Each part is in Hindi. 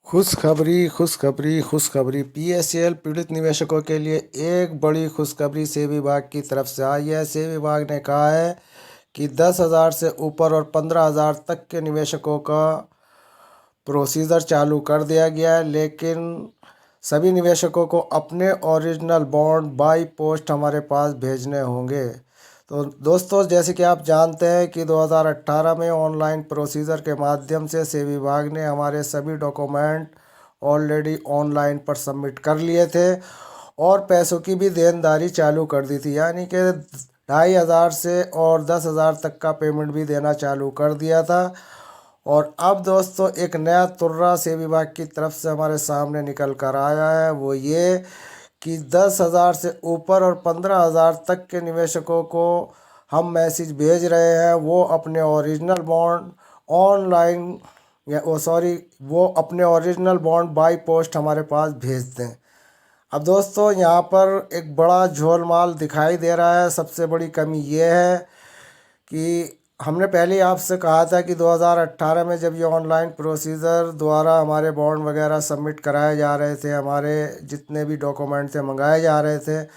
खुशखबरी पीएसएल पीड़ित निवेशकों के लिए एक बड़ी खुशखबरी सेबी विभाग की तरफ से आई है। सेबी विभाग ने कहा है कि 10,000 से ऊपर और 15,000 तक के निवेशकों का प्रोसीजर चालू कर दिया गया है, लेकिन सभी निवेशकों को अपने ओरिजिनल बॉन्ड बाई पोस्ट हमारे पास भेजने होंगे। तो दोस्तों, जैसे कि आप जानते हैं कि 2018 में ऑनलाइन प्रोसीजर के माध्यम से सेबी विभाग ने हमारे सभी डॉक्यूमेंट ऑलरेडी ऑनलाइन पर सबमिट कर लिए थे और पैसों की भी देनदारी चालू कर दी थी, यानी कि 2,500 से और 10,000 तक का पेमेंट भी देना चालू कर दिया था। और अब दोस्तों, एक नया तुर्रा सेबी विभाग की तरफ से हमारे सामने निकल कर आया है, वो ये कि 10,000 से ऊपर और 15,000 तक के निवेशकों को हम मैसेज भेज रहे हैं, वो अपने ओरिजिनल बॉन्ड ऑनलाइन या वो अपने ओरिजिनल बॉन्ड बाई पोस्ट हमारे पास भेज दें। अब दोस्तों, यहाँ पर एक बड़ा झोलमाल दिखाई दे रहा है। सबसे बड़ी कमी ये है कि हमने पहले ही आपसे कहा था कि 2018 में जब ये ऑनलाइन प्रोसीजर द्वारा हमारे बॉन्ड वगैरह सबमिट कराए जा रहे थे, हमारे जितने भी डॉक्यूमेंट थे मंगाए जा रहे थे,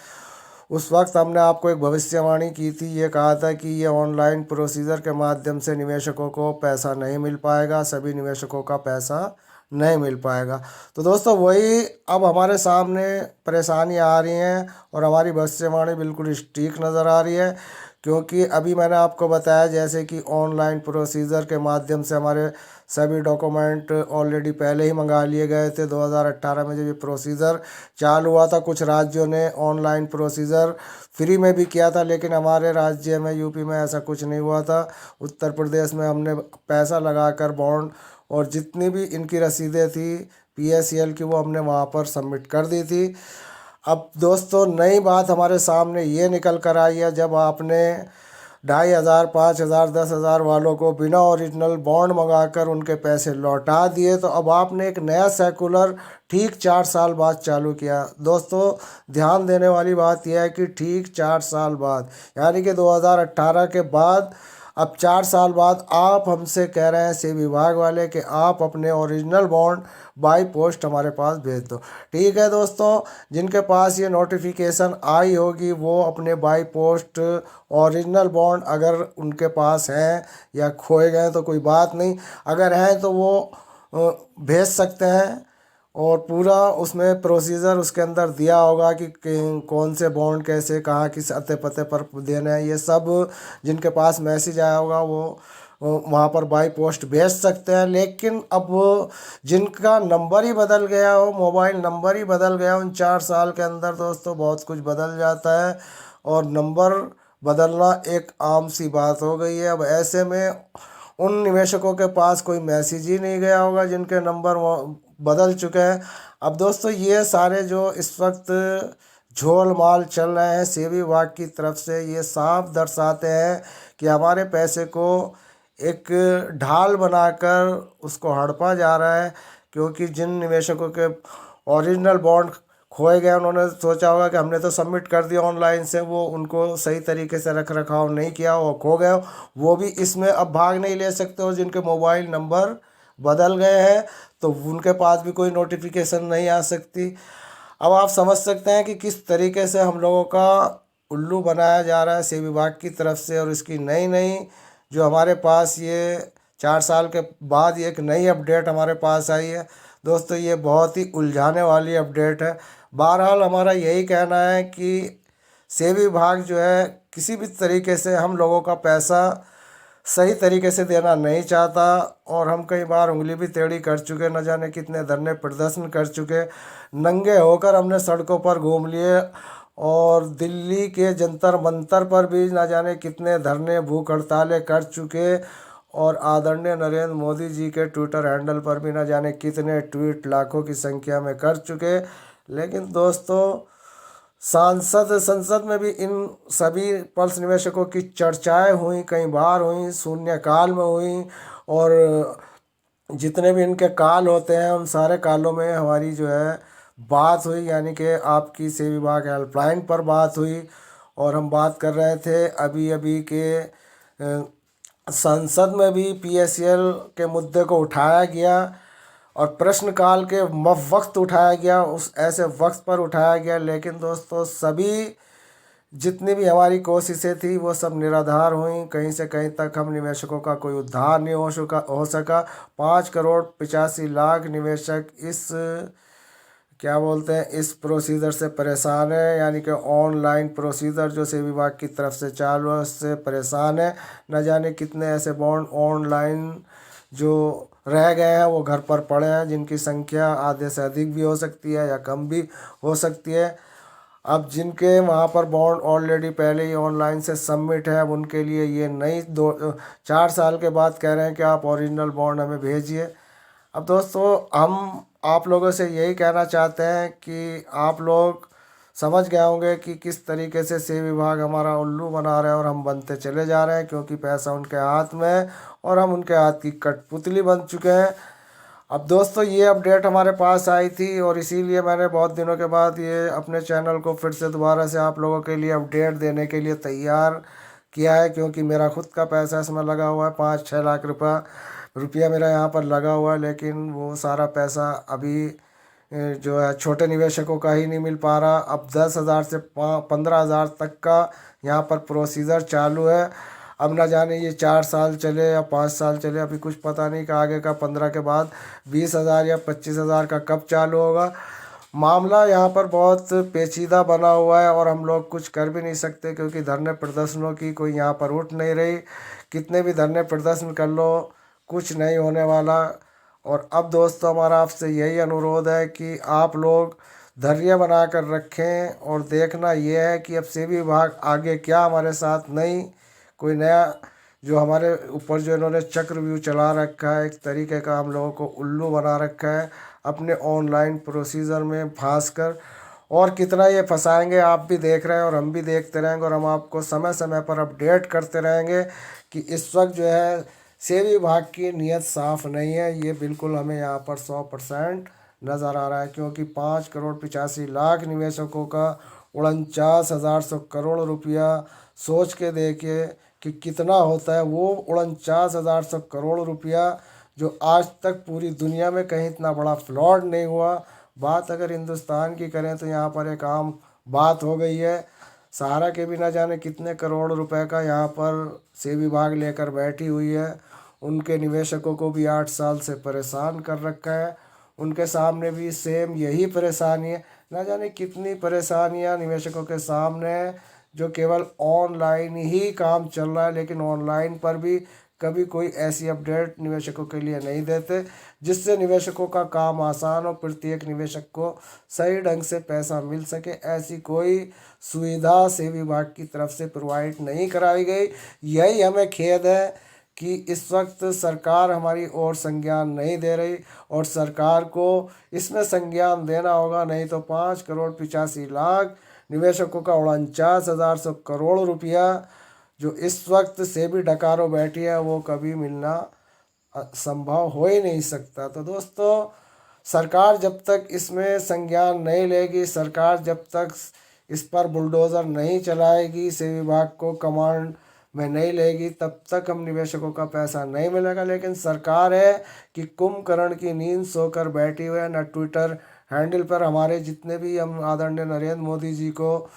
उस वक्त हमने आपको एक भविष्यवाणी की थी। ये कहा था कि ये ऑनलाइन प्रोसीजर के माध्यम से निवेशकों को पैसा नहीं मिल पाएगा, सभी निवेशकों का पैसा नहीं मिल पाएगा। तो दोस्तों, वही अब हमारे सामने परेशानी आ रही हैं और हमारी भविष्यवाणी बिल्कुल ठीक नज़र आ रही है, क्योंकि अभी मैंने आपको बताया जैसे कि ऑनलाइन प्रोसीजर के माध्यम से हमारे सभी डॉक्यूमेंट ऑलरेडी पहले ही मंगा लिए गए थे। 2018 में जब ये प्रोसीजर चालू हुआ था, कुछ राज्यों ने ऑनलाइन प्रोसीजर फ्री में भी किया था, लेकिन हमारे राज्य में यूपी में ऐसा कुछ नहीं हुआ था। उत्तर प्रदेश में हमने पैसा लगाकर बॉन्ड और जितनी भी इनकी रसीदें थी पीएसएल की, वो हमने वहाँ पर सबमिट कर दी थी। अब दोस्तों, नई बात हमारे सामने ये निकल कर आई है, जब आपने 2,500, 5,000, 10,000 वालों को बिना ओरिजिनल बॉन्ड मंगाकर उनके पैसे लौटा दिए, तो अब आपने एक नया सर्कुलर ठीक 4 साल बाद चालू किया। दोस्तों, ध्यान देने वाली बात यह है कि ठीक 4 साल बाद, यानी कि 2018 के बाद अब 4 साल बाद आप हमसे कह रहे हैं सेबी विभाग वाले कि आप अपने ओरिजिनल बॉन्ड बाई पोस्ट हमारे पास भेज दो। ठीक है दोस्तों, जिनके पास ये नोटिफिकेशन आई होगी वो अपने बाई पोस्ट ओरिजिनल बॉन्ड अगर उनके पास हैं या खोए गए तो कोई बात नहीं, अगर हैं तो वो भेज सकते हैं। और पूरा उसमें प्रोसीजर उसके अंदर दिया होगा कि कौन से बॉन्ड कैसे कहाँ किस अते पते पर देना है, ये सब जिनके पास मैसेज आया होगा वो वहाँ पर बाई पोस्ट भेज सकते हैं। लेकिन अब जिनका नंबर ही बदल गया हो, मोबाइल नंबर ही बदल गया हो, उन 4 साल के अंदर दोस्तों बहुत कुछ बदल जाता है और नंबर बदलना एक आम सी बात हो गई है। अब ऐसे में उन निवेशकों के पास कोई मैसेज ही नहीं गया होगा जिनके नंबर बदल चुके हैं। अब दोस्तों, ये सारे जो इस वक्त झोल माल चल रहे हैं सेबी विभाग की तरफ से, ये साफ दर्शाते हैं कि हमारे पैसे को एक ढाल बनाकर उसको हड़पा जा रहा है। क्योंकि जिन निवेशकों के ओरिजिनल बॉन्ड खोए गए, उन्होंने सोचा होगा कि हमने तो सबमिट कर दिया ऑनलाइन से, वो उनको सही तरीके से रख रखाव नहीं किया, वो खो गए, वो भी इसमें अब भाग नहीं ले सकते। और जिनके मोबाइल नंबर बदल गए हैं तो उनके पास भी कोई नोटिफिकेशन नहीं आ सकती। अब आप समझ सकते हैं कि किस तरीके से हम लोगों का उल्लू बनाया जा रहा है सेबी विभाग की तरफ से। और इसकी नई नई जो हमारे पास ये 4 साल के बाद एक नई अपडेट हमारे पास आई है दोस्तों, ये बहुत ही उलझाने वाली अपडेट है। बहरहाल हमारा यही कहना है कि सेबी विभाग जो है किसी भी तरीके से हम लोगों का पैसा सही तरीके से देना नहीं चाहता। और हम कई बार उंगली भी टेढ़ी कर चुके, न जाने कितने धरने प्रदर्शन कर चुके, नंगे होकर हमने सड़कों पर घूम लिए और दिल्ली के जंतर मंतर पर भी न जाने कितने धरने भूख हड़तालें कर चुके और आदरणीय नरेंद्र मोदी जी के ट्विटर हैंडल पर भी न जाने कितने ट्वीट लाखों की संख्या में कर चुके। लेकिन दोस्तों, संसद में भी इन सभी पल्स निवेशकों की चर्चाएं हुई, कई बार हुई, शून्यकाल में हुई, और जितने भी इनके काल होते हैं उन सारे कालों में हमारी जो है बात हुई, यानी कि आपकी सेवा विभाग हेल्पलाइन पर बात हुई। और हम बात कर रहे थे अभी अभी के संसद में भी पीएसएल के मुद्दे को उठाया गया और प्रश्नकाल के वक्त उठाया गया, उस ऐसे वक्त पर उठाया गया, लेकिन दोस्तों सभी जितनी भी हमारी कोशिशें थी वो सब निराधार हुई। कहीं से कहीं तक हम निवेशकों का कोई उद्धार नहीं हो सका। 5 करोड़ 85 लाख निवेशक इस क्या बोलते हैं इस प्रोसीजर से परेशान है, यानी कि ऑनलाइन प्रोसीजर जो सेबी विभाग की तरफ से चालू है उससे परेशान है। न जाने कितने ऐसे बॉन्ड ऑनलाइन जो रह गए हैं वो घर पर पड़े हैं, जिनकी संख्या आधे से अधिक भी हो सकती है या कम भी हो सकती है। अब जिनके वहाँ पर बॉन्ड ऑलरेडी पहले ही ऑनलाइन से सबमिट है, अब उनके लिए ये नई 4 साल के बाद कह रहे हैं कि आप ओरिजिनल बॉन्ड हमें भेजिए। अब दोस्तों हम आप लोगों से यही कहना चाहते हैं कि आप लोग समझ गए होंगे कि किस तरीके से सेवा विभाग हमारा उल्लू बना रहे हैं और हम बनते चले जा रहे हैं, क्योंकि पैसा उनके हाथ में है और हम उनके हाथ की कठपुतली बन चुके हैं। अब दोस्तों ये अपडेट हमारे पास आई थी और इसीलिए मैंने बहुत दिनों के बाद ये अपने चैनल को फिर से दोबारा से आप लोगों के लिए अपडेट देने के लिए तैयार किया है, क्योंकि मेरा खुद का पैसा इसमें लगा हुआ है। 5-6 लाख रुपया मेरा यहाँ पर लगा हुआ है, लेकिन वो सारा पैसा अभी जो है छोटे निवेशकों का ही नहीं मिल पा रहा। अब 10,000 से 15,000 तक का यहाँ पर प्रोसीजर चालू है। अब ना जाने ये 4 साल चले या 5 साल चले, अभी कुछ पता नहीं कि आगे का 15 के बाद 20,000 या 25,000 का कब चालू होगा। मामला यहाँ पर बहुत पेचीदा बना हुआ है और हम लोग कुछ कर भी नहीं सकते, क्योंकि धरने प्रदर्शनों की कोई यहाँ पर उठ नहीं रही। कितने भी धरने प्रदर्शन कर लो कुछ नहीं होने वाला। और अब दोस्तों हमारा आपसे यही अनुरोध है कि आप लोग धैर्य बना कर रखें, और देखना ये है कि अब सेबी विभाग आगे क्या हमारे साथ नहीं कोई नया जो हमारे ऊपर जो इन्होंने चक्रव्यूह चला रखा है, एक तरीके का हम लोगों को उल्लू बना रखा है अपने ऑनलाइन प्रोसीजर में फंस कर। और कितना ये फंसाएंगे आप भी देख रहे हैं और हम भी देखते रहेंगे, और हम आपको समय समय पर अपडेट करते रहेंगे कि इस वक्त जो है सेबी विभाग की नीयत साफ नहीं है। ये बिल्कुल हमें यहाँ पर 100% नज़र आ रहा है, क्योंकि 5 करोड़ 85 लाख निवेशकों का 49,100 करोड़ रुपया सोच के देखिए कि कितना होता है। वो 49,100 करोड़ रुपया जो आज तक पूरी दुनिया में कहीं इतना बड़ा फ्लॉड नहीं हुआ। बात अगर हिंदुस्तान की करें तो यहाँ पर एक आम बात हो गई है। सहारा के भी ना जाने कितने करोड़ रुपए का यहाँ पर सेबी विभाग लेकर बैठी हुई है। उनके निवेशकों को भी 8 साल से परेशान कर रखा है। उनके सामने भी सेम यही परेशानी है। ना जाने कितनी परेशानियां निवेशकों के सामने है, जो केवल ऑनलाइन ही काम चल रहा है, लेकिन ऑनलाइन पर भी कभी कोई ऐसी अपडेट निवेशकों के लिए नहीं देते जिससे निवेशकों का काम आसान हो, प्रत्येक निवेशक को सही ढंग से पैसा मिल सके। ऐसी कोई सुविधा सेबी विभाग की तरफ से प्रोवाइड नहीं कराई गई। यही हमें खेद है कि इस वक्त सरकार हमारी ओर संज्ञान नहीं दे रही, और सरकार को इसमें संज्ञान देना होगा, नहीं तो 5 करोड़ 85 लाख निवेशकों का 49,100 करोड़ रुपया जो इस वक्त सेबी डकारो बैठी है वो कभी मिलना संभव हो ही नहीं सकता। तो दोस्तों सरकार जब तक इसमें संज्ञान नहीं लेगी, सरकार जब तक इस पर बुलडोज़र नहीं चलाएगी, सेबी विभाग को कमांड में नहीं लेगी, तब तक हम निवेशकों का पैसा नहीं मिलेगा। लेकिन सरकार है कि कुंभकर्ण की नींद सोकर बैठी हुई है। न ट्विटर हैंडल पर हमारे जितने भी हम आदरणीय नरेंद्र मोदी जी को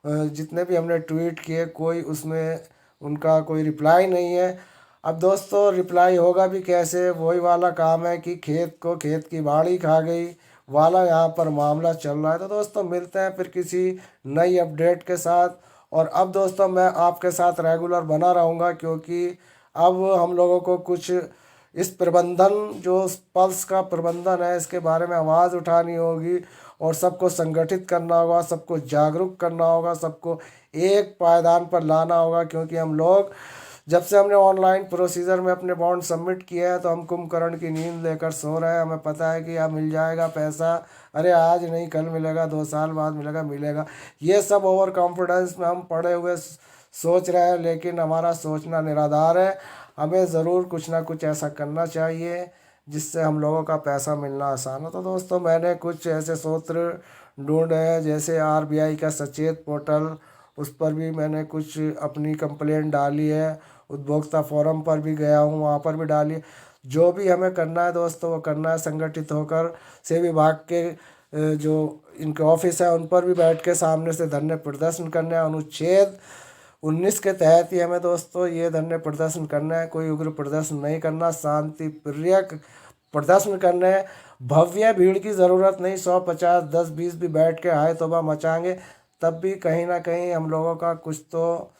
जितने भी हमने ट्वीट किए, कोई उसमें उनका कोई रिप्लाई नहीं है। अब दोस्तों रिप्लाई होगा भी कैसे, वही वाला काम है कि खेत को खेत की बाड़ी खा गई वाला यहाँ पर मामला चल रहा है। तो दोस्तों मिलते हैं फिर किसी नई अपडेट के साथ। और अब दोस्तों मैं आपके साथ रेगुलर बना रहूँगा, क्योंकि अब हम लोगों को कुछ इस प्रबंधन जो पल्स का प्रबंधन है इसके बारे में आवाज़ उठानी होगी, और सबको संगठित करना होगा, सबको जागरूक करना होगा, सबको एक पायदान पर लाना होगा। क्योंकि हम लोग जब से हमने ऑनलाइन प्रोसीजर में अपने बॉन्ड सबमिट किया है तो हम कुंभकर्ण की नींद लेकर सो रहे हैं। हमें पता है कि अब मिल जाएगा पैसा, अरे आज नहीं कल मिलेगा, 2 साल बाद मिलेगा। ये सब ओवर कॉन्फिडेंस में हम पड़े हुए सोच रहे हैं, लेकिन हमारा सोचना निराधार है। हमें ज़रूर कुछ ना कुछ ऐसा करना चाहिए जिससे हम लोगों का पैसा मिलना आसान हो। तो दोस्तों मैंने कुछ ऐसे सूत्र ढूंढे हैं, जैसे आरबीआई का सचेत पोर्टल, उस पर भी मैंने कुछ अपनी कंप्लेंट डाली है। उपभोक्ता फोरम पर भी गया हूँ, वहाँ पर भी डाली है। जो भी हमें करना है दोस्तों वो करना है संगठित होकर। सेवा विभाग के जो इनके ऑफिस है उन पर भी बैठ के सामने से धरने प्रदर्शन करने हैं। अनुच्छेद 19 के तहत ही हमें दोस्तों ये धरने प्रदर्शन करना है। कोई उग्र प्रदर्शन नहीं करना, शांति प्रियक प्रदर्शन करने हैं। भव्य भीड़ की ज़रूरत नहीं, 100 50 10 20 भी बैठ के हाय तौबा मचाएंगे तब भी कहीं ना कहीं हम लोगों का कुछ तो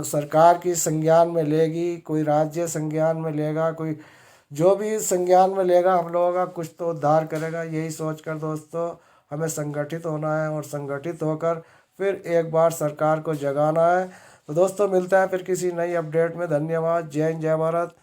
सरकार की संज्ञान में लेगी, कोई राज्य संज्ञान में लेगा, कोई जो भी संज्ञान में लेगा हम लोगों का कुछ तो उद्धार करेगा। यही सोचकर दोस्तों हमें संगठित होना है और संगठित होकर फिर एक बार सरकार को जगाना है। तो दोस्तों मिलते हैं फिर किसी नई अपडेट में। धन्यवाद। जय हिंद, जय भारत।